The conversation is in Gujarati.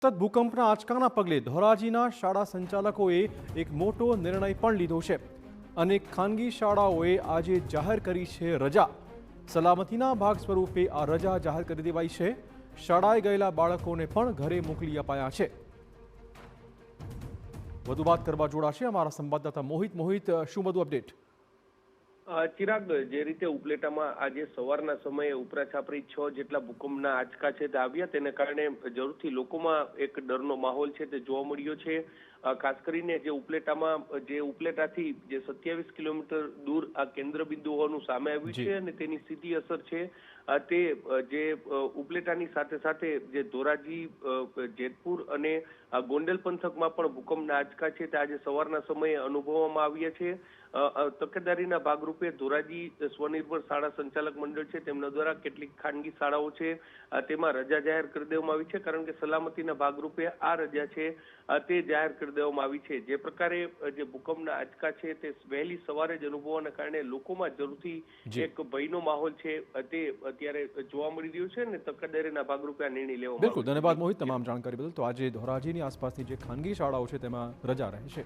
સતત ભૂકંપના આંચકાના પગલે ધોરાજીના શાળા સંચાલકોએ એક મોટો નિર્ણય પણ લીધો છે। અનેક ખાનગી શાળાઓએ આજે જાહેર કરી છે રજા। સલામતીના ભાગ સ્વરૂપે આ રજા જાહેર કરી દેવાઈ છે। શાળાએ ગયેલા બાળકોને પણ ઘરે મોકલી અપાયા છે। વધુ વાત કરવા જોડાશે અમારા સંવાદદાતા મોહિત, શું વધુ અપડેટ? ચિરાગ, જે રીતે ઉપલેટામાં આજે સવારના સમયે ઉપરાછાપરી 6 જેટલા ભૂકંપના આંચકા છે તે આવ્યા, તેને કારણે જરૂરથી લોકોમાં એક ડરનો માહોલ છે તે જોવા મળ્યો છે। ખાસ કરીને જે ઉપલેટાથી જે 27 કિલોમીટર દૂર આ કેન્દ્ર બિંદુ હોવાનું સામે આવ્યું છે અને તેની સીધી અસર છે તે જે ઉપલેટાની સાથે સાથે જે ધોરાજી, જેતપુર અને ગોંડલ પંથકમાં પણ ભૂકંપના આંચકા છે તે આજે સવારના સમયે અનુભવવામાં આવ્યા છે। તકેદારીના ભાગરૂપે ધોરાજી સ્વનિર્ભર શાળા સંચાલક મંડળ છે તેમના દ્વારા કેટલીક ખાનગી શાળાઓ છે તેમાં રજા જાહેર કરી દેવામાં આવી છે, કારણ કે સલામતીના ભાગરૂપે આ રજા છે તે જાહેર કરી દેવામાં આવી છે। જે પ્રકારે જે ભૂકંપના આંચકા છે તે વહેલી સવારે જ અનુભવવાના કારણે લોકોમાં જરૂરથી એક ભયનો માહોલ છે તે અત્યારે જોવા મળી રહ્યો છે અને તકેદારીના ભાગરૂપે આ નિર્ણય લેવામાં આવ્યો છે। ધન્યવાદ મોહિત, તમામ જાણકારી બદલ। તો આજે ધોરાજીની આસપાસની જે ખાનગી શાળાઓ છે તેમાં રજા રહેશે।